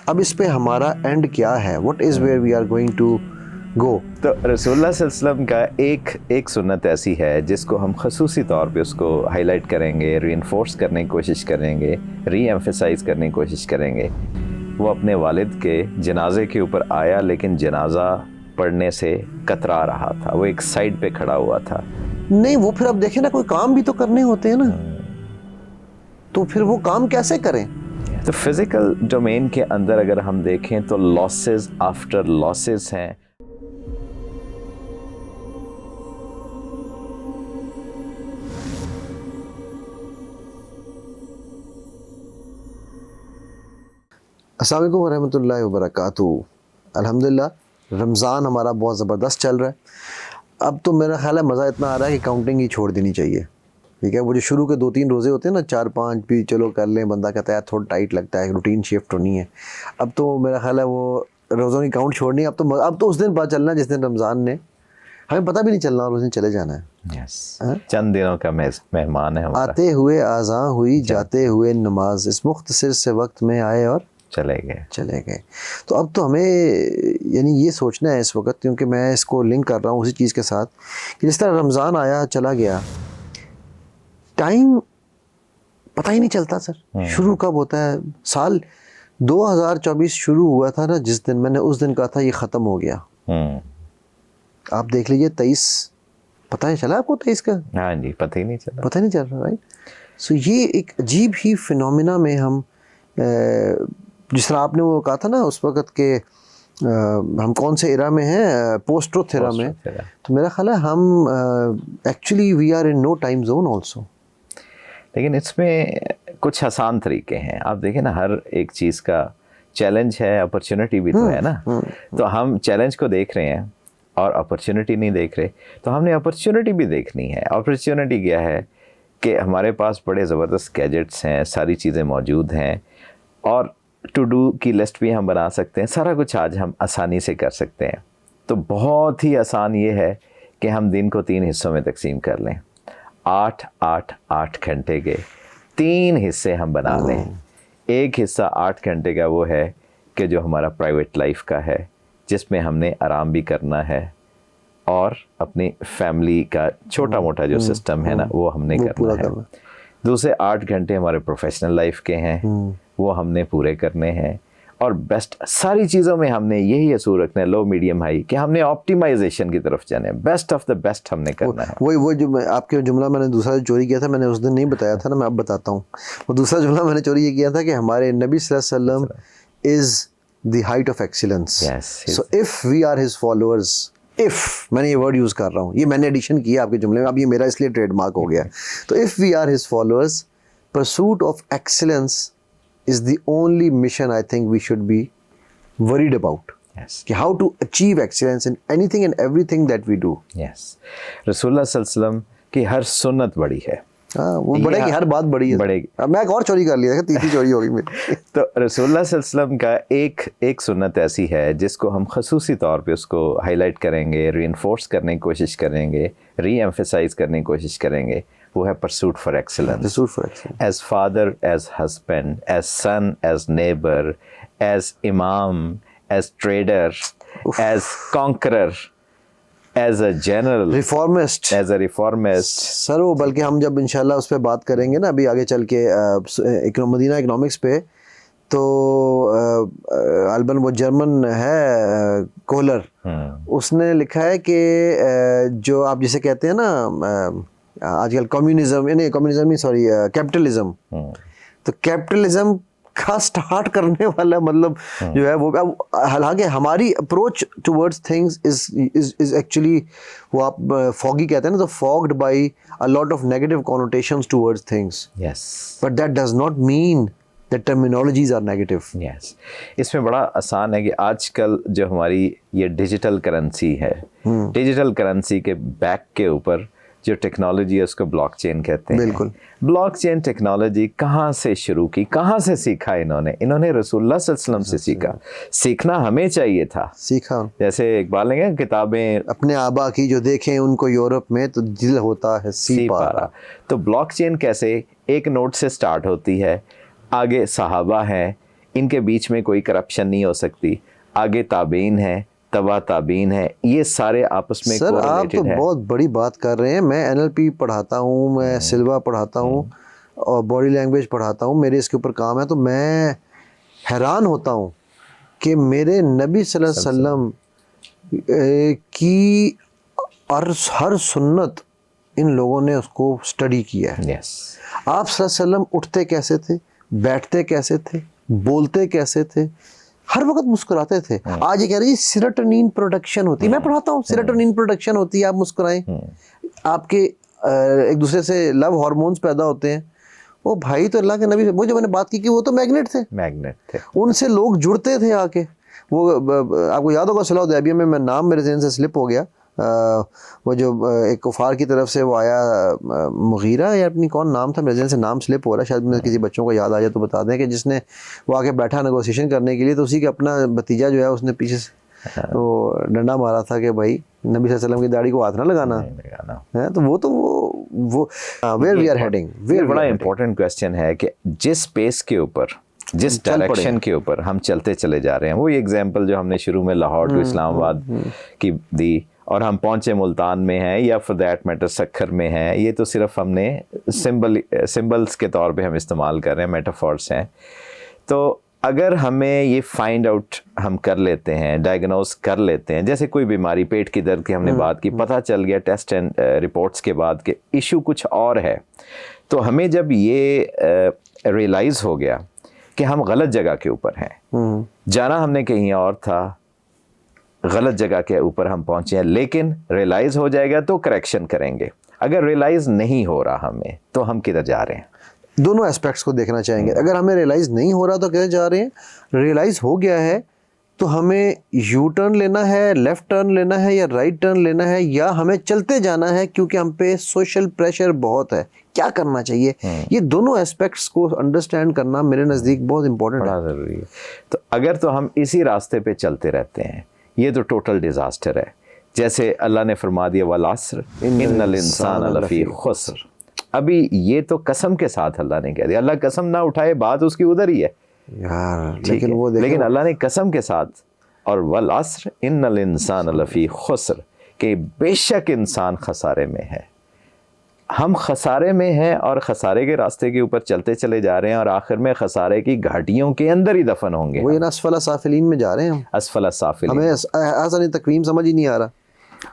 اب اس پہ ہمارا اینڈ کیا ہے, what is where we are going to go. تو رسول اللہ صلی اللہ علیہ وسلم کا ایک سنت ایسی ہے جس کو ہم خصوصی طور پہ اس کو ہائی لائٹ کریں گے, ری انفورس کرنے کی کوشش کریں گے, ری ایمفیسائز کرنے کی کوشش کریں گے. وہ اپنے والد کے جنازے کے اوپر آیا لیکن جنازہ پڑھنے سے کترا رہا تھا, وہ ایک سائڈ پہ کھڑا ہوا تھا. نہیں وہ پھر اب دیکھیں نا, کوئی کام بھی تو کرنے ہوتے ہیں نا, تو پھر وہ کام کیسے کریں؟ تو فزیکل ڈومین کے اندر اگر ہم دیکھیں تو لاسز آفٹر لاسز ہیں. السلام علیکم ورحمۃ اللہ وبرکاتہ. الحمدللہ رمضان ہمارا بہت زبردست چل رہا ہے. اب تو میرا خیال ہے مزہ اتنا آ رہا ہے کہ کاؤنٹنگ ہی چھوڑ دینی چاہیے. ٹھیک ہے, وہ جو شروع کے 2-3 روزے ہوتے ہیں نا, 4-5 بھی چلو کر لیں, بندہ کہتا ہے تھوڑا ٹائٹ لگتا ہے, روٹین شفٹ ہونی ہے. اب تو میرا خیال ہے وہ روزوں کی کاؤنٹ چھوڑنی ہے. اب تو اس دن پتہ چلنا ہے جس دن رمضان نے, ہمیں پتہ بھی نہیں چلنا اور اس دن چلے جانا ہے. چند دنوں کا مہمان ہے ہمارا. آتے ہوئے آذاں ہوئی, جاتے ہوئے نماز, اس مختصر سے وقت میں آئے اور چلے گئے. تو اب تو ہمیں یعنی یہ سوچنا ہے اس وقت, کیونکہ میں اس کو لنک کر رہا ہوں اسی چیز کے ساتھ کہ جس طرح رمضان آیا چلا گیا, ٹائم پتہ ہی نہیں چلتا سر. شروع کب ہوتا ہے, سال 2024 شروع ہوا تھا نا جس دن, میں نے اس دن کہا تھا یہ ختم ہو گیا. آپ دیکھ لیجئے 23, پتہ ہے چلا آپ کو 23 کا؟ ہاں جی, پتہ ہی نہیں چلا, پتہ نہیں چل رہا, رائٹ. سو یہ ایک عجیب ہی فنومینا میں ہم, جس طرح آپ نے وہ کہا تھا نا اس وقت کہ ہم کون سے ایرا میں ہیں, پوسٹ ٹروتھ ایرا میں, تو میرا خیال ہے ہم actually we are in no time zone also. لیکن اس میں کچھ آسان طریقے ہیں. آپ دیکھیں نا, ہر ایک چیز کا چیلنج ہے, اپرچونٹی بھی تو ہے نا. تو ہم چیلنج کو دیکھ رہے ہیں اور اپرچونٹی نہیں دیکھ رہے, تو ہم نے اپرچونٹی بھی دیکھنی ہے. اپرچونٹی کیا ہے کہ ہمارے پاس بڑے زبردست گیجٹس ہیں, ساری چیزیں موجود ہیں, اور ٹو ڈو کی لسٹ بھی ہم بنا سکتے ہیں. سارا کچھ آج ہم آسانی سے کر سکتے ہیں. تو بہت ہی آسان یہ ہے کہ ہم دن کو 3 حصوں میں تقسیم کر لیں. 8 گھنٹے کے 3 حصے ہم بنا لیں. ایک حصہ 8 گھنٹے کا وہ ہے کہ جو ہمارا پرائیویٹ لائف کا ہے, جس میں ہم نے آرام بھی کرنا ہے اور اپنی فیملی کا چھوٹا موٹا جو سسٹم ہے نا وہ ہم نے کرنا ہے. دوسرے 8 گھنٹے ہمارے پروفیشنل لائف کے ہیں, وہ ہم نے پورے کرنے ہیں. اور بیسٹ ساری چیزوں میں ہم نے یہی اصول رکھنا ہے, لو میڈیم ہائی, کہ ہم نے آپٹیمائزیشن کی طرف جانا ہے. بیسٹ آف دا بیسٹ ہم نے کرنا ہے. وہ جو آپ کے جملہ میں نے دوسرا چوری کیا تھا, میں نے اس دن نہیں بتایا تھا نا, میں اب بتاتا ہوں. وہ دوسرا جملہ میں نے چوری یہ کیا تھا کہ ہمارے نبی صلی اللہ علیہ وسلم is the height of excellence. So if we are his followers, میں نے یہ ورڈ یوز کر رہا ہوں, یہ میں نے ایڈیشن کیا آپ کے جملے میں, اب یہ میرا اس لیے ٹریڈ مارک ہو گیا. تو if we are his followers, pursuit of excellence is the only mission I think we should be worried about. Yes. کہ how to achieve excellence in anything and everything that we do. Yes. رسول اللہ صلی اللہ علیہ وسلم کی ہر سنت بڑی ہے. ہاں وہ بڑے گی, ہر بات بڑی ہے. بڑے گی. اب میں ایک اور چوری کر لیا, تیسری چوری ہوگی میری. تو رسول اللہ صلی اللہ علیہ وسلم کا ایک سنت ایسی ہے جس کو ہم خصوصی طور پہ اس کو ہائی لائٹ کریں گے, ری انفورس کرنے کی کوشش کریں گے, ری ایمفیسائز کرنے کی کوشش کریں گے. وہ ہے pursuit for excellence. As father, as husband, as son, as neighbor, as imam, as trader, as conqueror, as a general, reformist, as a reformist. سر وہ بلکہ ہم جب انشاءاللہ اس پہ بات کریں گے نا ابھی آگے چل کے مدینہ اکنامکس پہ, تو البن وہ جرمن ہے کولر, اس نے لکھا ہے کہ جو آپ جسے کہتے ہیں نا آج کل کیپٹلزم, تو کیپٹلزم کا سٹارٹ کرنے والا مطلب جو ہے وہ, حالانکہ ہماری approach towards things is actually وہ آپ فوگی کہتے ہیں نا, تو فوگڈ by a lot of negative connotations towards things. Yes. But that does not mean that terminologies are negative. Yes. اس میں بڑا آسان ہے کہ آج کل جو ہماری یہ ڈیجیٹل کرنسی ہے, ڈیجیٹل کرنسی کے بیک کے اوپر جو ٹیکنالوجی ہے اس کو بلاک چین کہتے ہیں. بالکل. بلاک چین ٹیکنالوجی کہاں سے شروع کی, کہاں سے سیکھا انہوں نے رسول اللہ صلی اللہ علیہ وسلم سے سیکھا. سیکھنا ہمیں چاہیے تھا, سیکھا. جیسے اقبال نے کہا کتابیں اپنے آبا کی جو دیکھیں ان کو یورپ میں, تو دل ہوتا ہے سی پارا. تو بلاک چین کیسے ایک نوٹ سے سٹارٹ ہوتی ہے, آگے صحابہ ہیں, ان کے بیچ میں کوئی کرپشن نہیں ہو سکتی. آگے تابعین ہے, تبع تابعین ہے, یہ سارے آپس میں سر آپ تو بہت بڑی بات کر رہے ہیں. میں NLP پڑھاتا ہوں, میں سلوا پڑھاتا ہوں اور باڈی لینگویج پڑھاتا ہوں, میرے اس کے اوپر کام ہے. تو میں حیران ہوتا ہوں کہ میرے نبی صلی اللہ علیہ وسلم کی ہر سنت ان لوگوں نے اس کو سٹڈی کیا ہے. آپ صلی اللہ علیہ وسلم اٹھتے کیسے تھے, بیٹھتے کیسے تھے, بولتے کیسے تھے, ہر وقت مسکراتے تھے. آج یہ کہہ رہی ہے سیروٹونین پروڈکشن ہوتی ہے, میں پڑھاتا ہوں سیروٹونین پروڈکشن ہوتی ہے, آپ مسکرائیں, آپ کے ایک دوسرے سے لو ہارمونز پیدا ہوتے ہیں. وہ بھائی تو اللہ کے نبی, وہ جو میں نے بات کی کہ وہ تو میگنیٹ تھے, ان سے لوگ جڑتے تھے آ کے. وہ آپ کو یاد ہوگا صلح حدیبیہ میں نام میرے ذہن سے سلپ ہو گیا, وہ جو ایک کفار کی طرف سے وہ آیا, مغیرہ یا اپنی کون نام تھا, میرے ذہن سے نام سلپ ہو رہا ہے, شاید میں کسی بچوں کو یاد آ جائے تو بتا دیں, کہ جس نے وہ آگے بیٹھا نیگوسیشن کرنے کے لیے, تو اسی کا اپنا بھتیجا جو ہے اس نے پیچھے سے وہ ڈنڈا مارا تھا کہ بھائی نبی صلی اللہ علیہ وسلم کی داڑھی کو ہاتھ نہ لگانا ہے. تو وہ ویئر وی آر ہیڈنگ, بڑا امپورٹنٹ کویسچن ہے کہ جس پیس کے اوپر, جس ڈائریکشن کے اوپر ہم چلتے چلے جا رہے ہیں, وہی ایگزامپل جو ہم نے شروع میں لاہور ٹو اسلام آباد کی دی, اور ہم پہنچے ملتان میں ہیں یا فار دیٹ میٹر سکھر میں ہیں, یہ تو صرف ہم نے سمبلز کے طور پہ ہم استعمال کر رہے ہیں, میٹافورس ہیں. تو اگر ہمیں یہ فائنڈ آؤٹ ہم کر لیتے ہیں, ڈائگنوز کر لیتے ہیں, جیسے کوئی بیماری, پیٹ کی درد کی ہم نے بات کی, پتہ چل گیا ٹیسٹ اینڈ رپورٹس کے بعد کہ ایشو کچھ اور ہے, تو ہمیں جب یہ ریئلائز ہو گیا کہ ہم غلط جگہ کے اوپر ہیں, جانا ہم نے کہیں اور تھا, غلط جگہ کے اوپر ہم پہنچے ہیں, لیکن ریئلائز ہو جائے گا تو کریکشن کریں گے. اگر ریئلائز نہیں ہو رہا ہمیں, تو ہم کدھر جا رہے ہیں؟ دونوں اسپیکٹس کو دیکھنا چاہیں گے. اگر ہمیں ریئلائز نہیں ہو رہا تو کدھر جا رہے ہیں, ریئلائز ہو گیا ہے تو ہمیں یو ٹرن لینا ہے, لیفٹ ٹرن لینا ہے, یا رائٹ ٹرن لینا ہے, یا ہمیں چلتے جانا ہے کیونکہ ہم پہ سوشل پریشر بہت ہے, کیا کرنا چاہیے. یہ دونوں اسپیکٹس کو انڈرسٹینڈ کرنا میرے نزدیک بہت امپورٹنٹ ہے, ضروری ہے. تو اگر تو ہم اسی راستے پہ چلتے رہتے ہیں, یہ تو ٹوٹل ڈیزاسٹر ہے. جیسے اللہ نے فرما دیا والعصر ان الانسان لفی خسر. ابھی یہ تو قسم کے ساتھ اللہ نے کہہ دیا, اللہ قسم نہ اٹھائے, بات اس کی ادھر ہی ہے یار, لیکن اللہ نے قسم کے ساتھ, اور والعصر ان الانسان لفی خسر, کہ بے شک انسان خسارے میں ہے. ہم خسارے میں ہیں اور خسارے کے راستے کے اوپر چلتے چلے جا رہے ہیں, اور آخر میں خسارے کی گھاٹیوں کے اندر ہی دفن ہوں گے. وہ نا اسفل سافلین میں جا رہے ہیں ہم, اسفل سافلین, ہمیں آسانی تقویم سمجھ ہی نہیں آ رہا.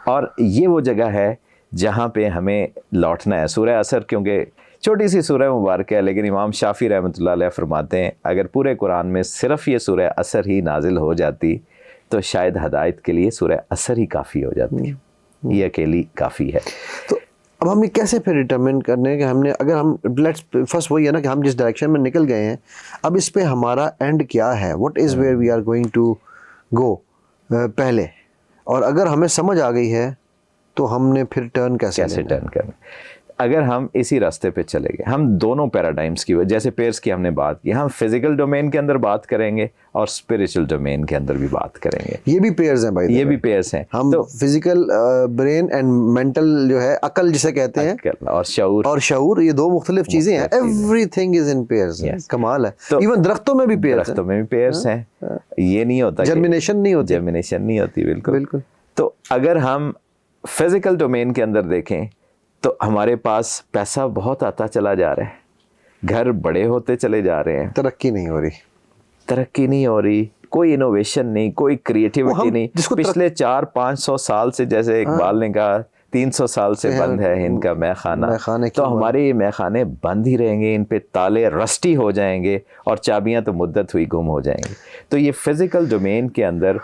اور یہ وہ جگہ ہے جہاں پہ ہمیں لوٹنا ہے. سورہ عصر کیونکہ چھوٹی سی سورہ مبارکہ ہے, لیکن امام شافعی رحمۃ اللہ علیہ فرماتے ہیں اگر پورے قرآن میں صرف یہ سورہ عصر ہی نازل ہو جاتی تو شاید ہدایت کے لیے سورہ عصر ہی کافی ہو جاتی, یہ اکیلی کافی ہے. تو اب ہم یہ کیسے پھر ڈٹرمن کرنے کہ ہم نے, اگر ہم فرسٹ وہی ہے نا کہ ہم جس ڈائریکشن میں نکل گئے ہیں, اب اس پہ ہمارا اینڈ کیا ہے, what is where we are going to go پہلے, اور اگر ہمیں سمجھ آ گئی ہے تو ہم نے پھر ٹرن کیسے ٹرن کرنا. اگر ہم اسی راستے پہ چلے گئے, ہم دونوں پیراڈائمس کی, جیسے پیئرس کی ہم نے بات کی, ہم فزیکل ڈومین کے اندر بات کریں گے اور اسپرچل ڈومین کے اندر بھی بات کریں گے. یہ بھی پیئرز ہیں بھائی, یہ بھی پیئرس ہیں. ہم فزیکل برین اینڈ مینٹل جو ہے عقل جسے کہتے ہیں, اور شعور, یہ دو مختلف چیزیں ہیں. Everything is in pairs. کمال ہے. ایون درختوں میں بھی پیئرس ہیں. یہ نہیں ہوتا جرمینیشن نہیں ہوتی. بالکل. تو اگر ہم فزیکل ڈومین کے اندر دیکھیں تو ہمارے پاس پیسہ بہت آتا چلا جا رہا ہے, گھر بڑے ہوتے چلے جا رہے ہیں, ترقی نہیں ہو رہی, کوئی انوویشن نہیں, کوئی کریٹیوٹی نہیں. پچھلے 400-500 سال سے, جیسے اقبال نے کہا 300 سال سے بند ہے ہند کا مے خانہ, تو ہمارے یہ مے خانے بند ہی رہیں گے, ان پہ تالے رسٹی ہو جائیں گے اور چابیاں تو مدت ہوئی گم ہو جائیں گی. تو یہ فزیکل ڈومین کے اندر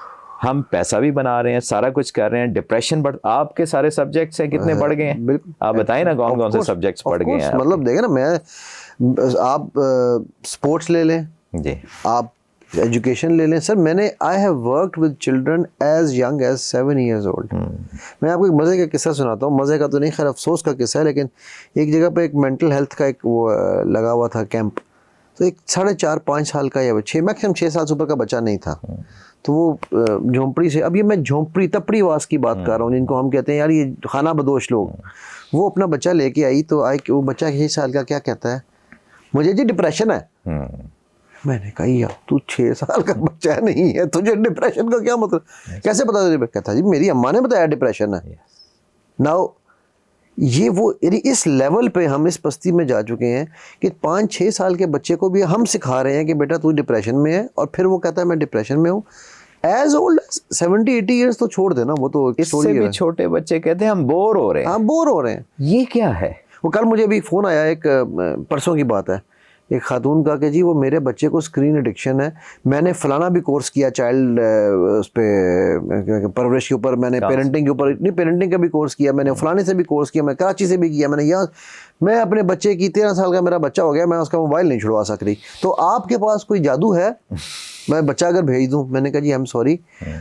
ہم پیسہ بھی بنا رہے ہیں, سارا کچھ کر رہ ہیں. ڈپریشن آپ کے سارے سبجیکٹس ہیں کتنے بڑھ گئے ہیں, آپ بتائیں نا کون سے سبجیکٹس بڑھ گئے ہیں. مطلب دیکھیں نا, میں آپ اسپورٹس لے لیں, جی آپ ایجوکیشن لے لیں. سر میں نے I have worked with children as young as 7 years old. میں آپ کو ایک مزے کا قصہ سناتا ہوں, مزے کا تو نہیں, خیر افسوس کا قصہ ہے, لیکن ایک جگہ پہ ایک مینٹل ہیلتھ کا ایک وہ لگا ہوا تھا کیمپ. تو ایک 4.5-5 سال کا یا میکسیمم 6 سال سے اوپر کا بچہ نہیں تھا. تو وہ جھونپڑی سے, اب یہ میں جھونپڑی تپڑی آواز کی بات کر رہا ہوں, جن کو ہم کہتے ہیں یار یہ خانہ بدوش لوگ, وہ اپنا بچہ لے کے آئی. تو وہ بچہ 6 سال کا کیا کہتا ہے, مجھے جی ڈپریشن ہے. میں نے کہا یار تو 6 سال کا بچہ نہیں ہے, تجھے ڈپریشن کا کیا مطلب, کیسے پتا تجھے؟ کہتا جی میری اماں نے بتایا ڈپریشن ہے. ناؤ یہ وہ یعنی اس لیول پہ ہم اس پستی میں جا چکے ہیں کہ 5-6 سال کے بچے کو بھی ہم سکھا رہے ہیں کہ بیٹا تو ڈپریشن میں ہے, اور پھر وہ کہتا ہے میں ڈپریشن میں ہوں. ایز اولڈ 70-80 ایئرس تو چھوڑ دینا, وہ تو اس سے بھی چھوٹے بچے کہتے ہیں ہم بور ہو رہے ہیں. ہاں بور ہو رہے ہیں. یہ کیا ہے؟ وہ کل مجھے ابھی فون آیا, ایک پرسوں کی بات ہے, ایک خاتون کا کہ جی وہ میرے بچے کو اسکرین ایڈکشن ہے, میں نے فلانا بھی کورس کیا چائلڈ اس پہ پرورش کے اوپر, میں نے پیرنٹنگ کے اوپر اتنی پیرنٹنگ کا بھی کورس کیا, میں نے فلانے سے بھی کورس کیا, میں کراچی سے بھی کیا, میں نے یہاں میں اپنے بچے کی 13 سال کا میرا بچہ ہو گیا, میں اس کا موبائل نہیں چھڑوا سک رہی, تو آپ کے پاس کوئی جادو ہے میں بچہ اگر بھیج دوں؟ میں نے کہا جی ایم سوری,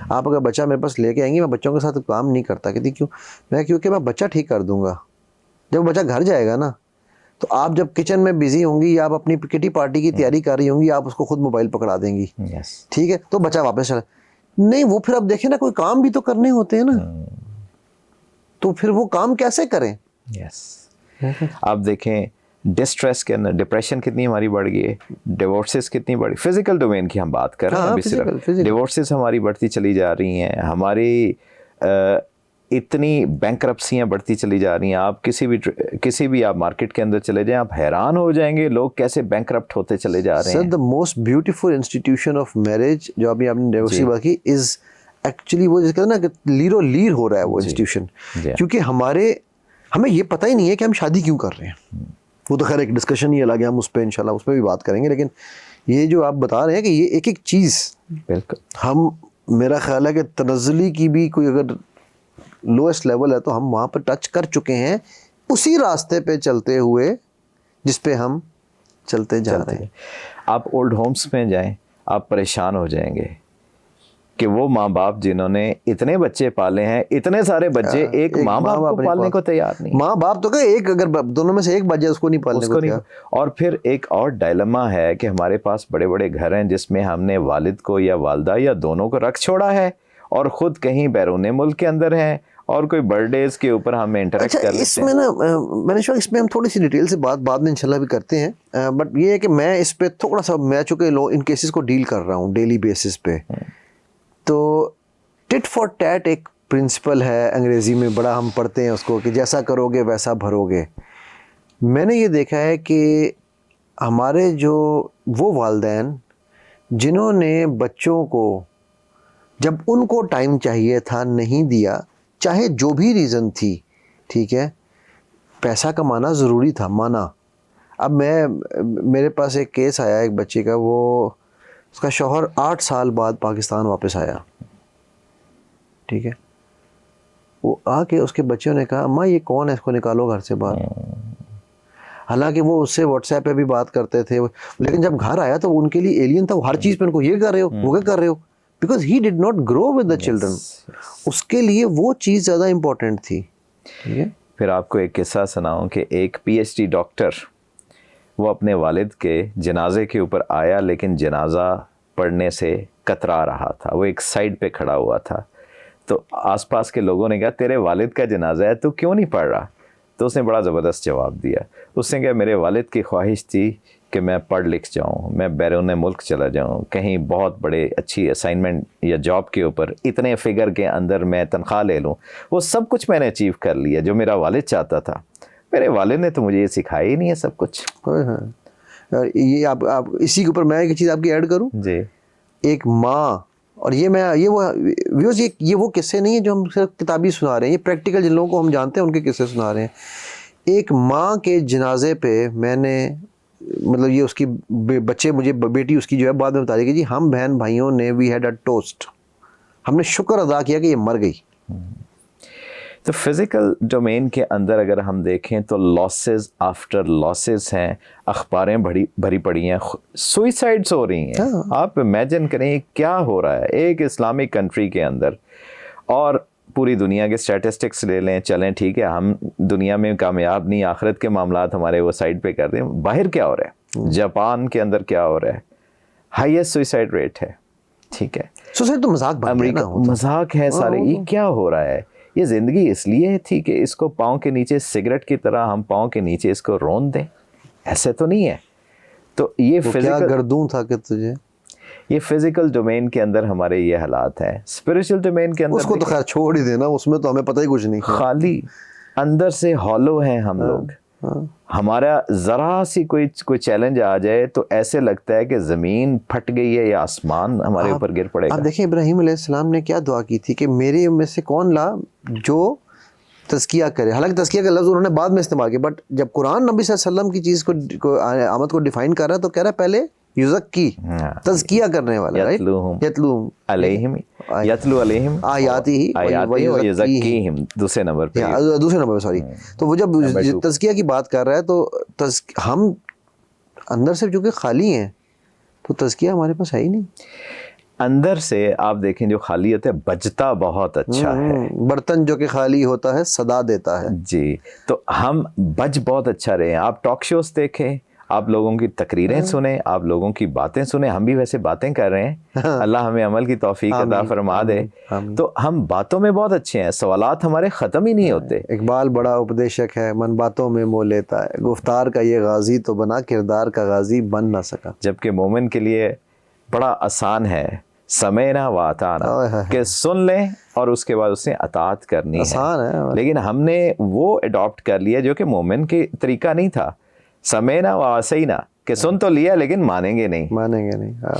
آپ اگر بچہ میرے پاس لے کے آئیں گی, میں بچوں کے ساتھ کام نہیں کرتا. کہتی کیوں؟ میں کیونکہ میں بچہ ٹھیک کر دوں گا, جب بچہ گھر جائے گا نا تو آپ جب کچن میں بزی ہوں گی یا آپ اپنی کٹی پارٹی کی تیاری کر رہی ہوں گی, آپ اس کو خود موبائل پکڑا دیں گی, ٹھیک ہے, تو بچہ واپس چلا نہیں. وہ پھر اب دیکھیں نا, کوئی کام بھی تو کرنے ہوتے ہیں نا, تو پھر وہ کام کیسے کریں؟ آپ دیکھیں ڈسٹریس کے اندر ڈپریشن کتنی ہماری بڑھ گئی ہے, ڈیورسز کتنی بڑھی, فزیکل ڈومین کی ہم بات کر رہے ہیں ابھی, صرف ڈیورسز ہماری بڑھتی چلی جا رہی ہیں, ہماری اتنی بینکرپسیاں بڑھتی چلی جا رہی ہیں. آپ کسی بھی آپ مارکیٹ کے اندر چلے جائیں, آپ حیران ہو جائیں گے لوگ کیسے بینکرپٹ ہوتے چلے جا رہے ہیں. Sir the most beautiful institution of marriage جو ابھی آپ نے ڈیورس کی بات کی از ایکچولی وہ جس کہتے ہیں نا کہ لیرو لیر ہو رہا ہے وہ انسٹیٹیوشن, کیونکہ ہمیں یہ پتہ ہی نہیں ہے کہ ہم شادی کیوں کر رہے ہیں. وہ تو خیر ایک ڈسکشن ہی الگ ہے, ہم اس پہ انشاءاللہ اس پہ بھی بات کریں گے, لیکن یہ جو آپ بتا رہے ہیں کہ یہ ایک ایک چیز بالکل ہم, میرا خیال ہے کہ تنزلی کی بھی کوئی اگر لوئسٹ لیول ہے تو ہم وہاں پہ ٹچ کر چکے ہیں, اسی راستے پہ چلتے ہوئے جس پہ ہم چلتے جا رہے ہیں. آپ اولڈ ہومس میں جائیں, آپ پریشان ہو جائیں گے کہ وہ ماں باپ جنہوں نے اتنے بچے پالے ہیں, اتنے سارے بچے, ایک ماں باپ کو پالنے کو تیار نہیں. ماں باپ تو کہ ایک اگر دونوں میں سے ایک بچہ اس کو نہیں پالنے کو تیار. اور پھر ایک اور ڈائلما ہے کہ ہمارے پاس بڑے بڑے گھر ہیں جس میں ہم نے والد کو یا والدہ یا دونوں کو رکھ چھوڑا ہے, اور خود کہیں بیرون ملک کے اندر ہیں, اور کوئی برتھ ڈیز کے اوپر ہم انٹریکٹ کر لیتے ہیں. اس میں نا میں نے اس میں ہم تھوڑی سی ڈیٹیل سے بعد میں انشاءاللہ بھی کرتے ہیں, بٹ یہ ہے کہ میں اس پہ تھوڑا سا, میں چونکہ ان کیسز کو ڈیل کر رہا ہوں ڈیلی بیسس پہ, تو ٹٹ فار ٹیٹ ایک پرنسپل ہے انگریزی میں, بڑا ہم پڑھتے ہیں اس کو کہ جیسا کرو گے ویسا بھرو گے. میں نے یہ دیکھا ہے کہ ہمارے جو وہ والدین جنہوں نے بچوں کو جب ان کو ٹائم چاہیے تھا نہیں دیا, چاہے جو بھی ریزن تھی, ٹھیک ہے, پیسہ کمانا ضروری تھا مانا. اب میرے پاس ایک کیس آیا ایک بچے کا, وہ اس کا شوہر 8 سال بعد پاکستان واپس آیا, ٹھیک ہے, وہ آ کے اس کے بچوں نے کہا اماں یہ کون ہے, اس کو نکالو گھر سے باہر. حالانکہ وہ اس سے واٹس ایپ پہ بھی بات کرتے تھے, لیکن جب گھر آیا تو ان کے لیے ایلین تھا, وہ ہر چیز پہ ان کو یہ کر رہے ہو وہ کیا کر رہے ہو, because he did not grow with the children. اس کے لیے وہ چیز زیادہ امپورٹنٹ تھی. ٹھیک ہے, پھر آپ کو ایک قصہ سناؤں کہ ایک پی ایچ ڈی ڈاکٹر, وہ اپنے والد کے جنازے کے اوپر آیا, لیکن جنازہ پڑھنے سے کترا رہا تھا, وہ ایک سائڈ پہ کھڑا ہوا تھا. تو آس پاس کے لوگوں نے کہا تیرے والد کا جنازہ ہے, تو کیوں نہیں پڑھ رہا؟ تو اس نے بڑا زبردست جواب دیا. اس نے کہا میرے والد کی خواہش تھی کہ میں پڑھ لکھ جاؤں, میں بیرون ملک چلا جاؤں, کہیں بہت بڑے اچھی اسائنمنٹ یا جاب کے اوپر اتنے فگر کے اندر میں تنخواہ لے لوں. وہ سب کچھ میں نے اچیو کر لیا جو میرا والد چاہتا تھا. میرے والد نے تو مجھے یہ سکھایا ہی نہیں ہے سب کچھ. یہ آپ اسی کے اوپر میں ایک چیز آپ کی ایڈ کروں جی. ایک ماں, اور یہ وہ قصے نہیں ہیں جو ہم صرف کتابی سنا رہے ہیں, یہ پریکٹیکل جن لوگوں کو ہم جانتے ہیں ان کے قصے سنا رہے ہیں. ایک ماں کے جنازے پہ میں نے مطلب یہ اس کی بچے مجھے بیٹی اس کی جو ہے بعد میں بتا دی کہ جی ہم بہن بھائیوں نے وی ہیڈ اے ٹوسٹ, ہم نے شکر ادا کیا کہ یہ مر گئی. تو فزیکل ڈومین کے اندر اگر ہم دیکھیں تو لاسز آفٹر لاسز ہیں, اخباریں بھری پڑی ہیں, سوئسائڈس ہو رہی ہیں. آپ امیجن کریں کیا ہو رہا ہے ایک اسلامک کنٹری کے اندر, اور پوری دنیا کے سٹیٹسٹکس لے لیں, چلیں ٹھیک ہے ہم دنیا میں کامیاب نہیں, آخرت کے معاملات ہمارے وہ سائڈ پہ کر دیں, باہر کیا ہو رہا ہے, جاپان کے اندر کیا ہو رہا ہے, ہائیسٹ سوئسائڈ ریٹ ہے. ٹھیک ہے, سوسائڈ تو مذاق بن گیا نا, مذاق ہے سارے. یہ کیا ہو رہا ہے؟ یہ زندگی اس لیے تھی کہ اس کو پاؤں کے نیچے سگریٹ کی طرح ہم پاؤں کے نیچے اس کو رون دیں؟ ایسے تو نہیں ہے. تو یہ کیا گردوں تھا کہ تجھے، یہ فزیکل ڈومین کے اندر ہمارے یہ حالات ہیں. اسپرچل ڈومین کے اندر اس کو تو خیر چھوڑ ہی دینا، اس میں تو ہمیں پتہ ہی کچھ نہیں، خالی اندر سے ہالو ہیں ہم لوگ. ہمارا ذرا سی کوئی چیلنج آ جائے تو ایسے لگتا ہے کہ زمین پھٹ گئی ہے یا آسمان ہمارے اوپر گر پڑے گا. آپ دیکھیں ابراہیم علیہ السلام نے کیا دعا کی تھی کہ میرے میں سے کون لا جو تزکیہ کرے. حالانکہ تزکیہ کا لفظ انہوں نے بعد میں استعمال کیا، بٹ جب قرآن نبی صلی اللہ علیہ وسلم کی چیز کو آمد کو ڈیفائن کر رہا ہے تو کہہ رہا ہے پہلے یزکی، تزکیہ کرنے والا، یتلو علیہم آیاتی و یزکیہم، دوسرے نمبر پہ سوری. تو وہ جب تزکیہ کی بات کر رہا ہے تو ہم اندر سے چونکہ خالی ہیں تو تزکیہ ہمارے پاس ہے ہی نہیں. اندر سے آپ دیکھیں جو خالیت ہے بجتا بہت اچھا ہے. برتن جو کہ خالی ہوتا ہے صدا دیتا ہے. جی، تو ہم بج بہت اچھا رہے ہیں. آپ ٹاک شوز دیکھیں، آپ لوگوں کی تقریریں سنیں، آپ لوگوں کی باتیں سنیں. ہم بھی ویسے باتیں کر رہے ہیں، اللہ ہمیں عمل کی توفیق عطا فرما دے. تو ہم باتوں میں بہت اچھے ہیں، سوالات ہمارے ختم ہی نہیں ہوتے. اقبال بڑا اپدیشک ہے، من باتوں میں مو لیتا ہے، گفتار کا یہ غازی تو بنا کردار کا غازی بن نہ سکا. جبکہ مومن کے لیے بڑا آسان ہے سمینا و اطعنا، کہ سن لیں اور اس کے بعد اس نے اطاعت کرنی ہے. لیکن ہم نے وہ اڈاپٹ کر لیا جو کہ مومن کے طریقہ نہیں تھا. سمینا و عصینا، کہ سن تو لیا لیکن مانیں گے نہیں.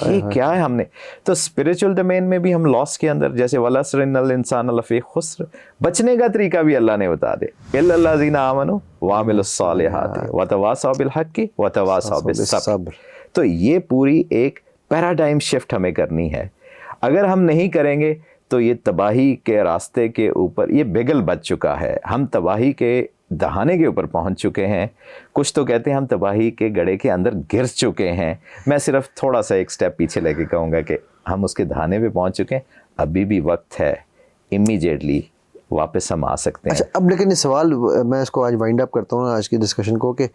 یہ کیا ہے ہم نے. تو اسپرچل ڈومین میں بھی ہم لاس کے اندر، جیسے والعصر ان الانسان لفی خسر، بچنے کا طریقہ بھی اللہ نے بتا دے. الا الذین آمنوا وعملوا الصالحات وتواصوا بالحق وتواصوا بالصبر. تو یہ پوری ایک پیراڈائم شفٹ ہمیں کرنی ہے. اگر ہم نہیں کریں گے تو یہ تباہی کے راستے کے اوپر یہ بگل بچ چکا ہے. ہم تباہی کے دہانے کے اوپر پہنچ چکے ہیں. کچھ تو کہتے ہیں ہم تباہی کے گڑھے کے اندر گر چکے ہیں. میں صرف تھوڑا سا ایک سٹیپ پیچھے لے کے کہوں گا کہ ہم اس کے دہانے پہ پہنچ چکے ہیں. ابھی بھی وقت ہے، امیجیٹلی واپس ہم آ سکتے ہیں. اچھا، اب لیکن یہ سوال میں اس کو آج وائنڈ اپ کرتا ہوں آج کی ڈسکشن کو، کہ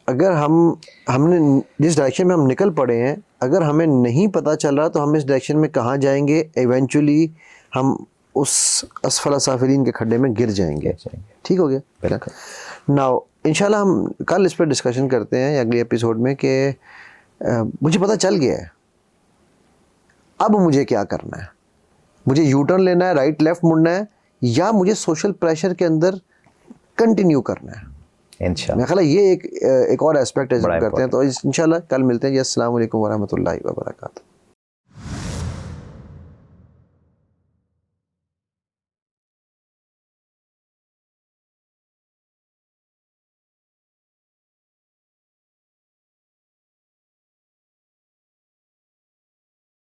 اگر ہم نے جس ڈائریکشن میں ہم نکل پڑے ہیں، اگر ہمیں نہیں پتہ چل رہا تو ہم اس ڈائریکشن میں کہاں جائیں گے، ایونچولی ہم اس اسفل سافلین کے کھڈے میں گر جائیں گے. ٹھیک ہو گیا. ناؤ انشاءاللہ ہم کل اس پہ ڈسکشن کرتے ہیں اگلے ایپیسوڈ میں، کہ مجھے پتہ چل گیا ہے اب مجھے کیا کرنا ہے. مجھے یو ٹرن لینا ہے، رائٹ لیفٹ مڑنا ہے، یا مجھے سوشل پریشر کے اندر کنٹینیو کرنا ہے. انشاءاللہ میرا خیال ہے یہ ایک اور ایسپیکٹ ہے جو کرتے ہیں. تو انشاءاللہ کل ملتے ہیں جی. السلام علیکم ورحمۃ اللہ وبرکاتہ.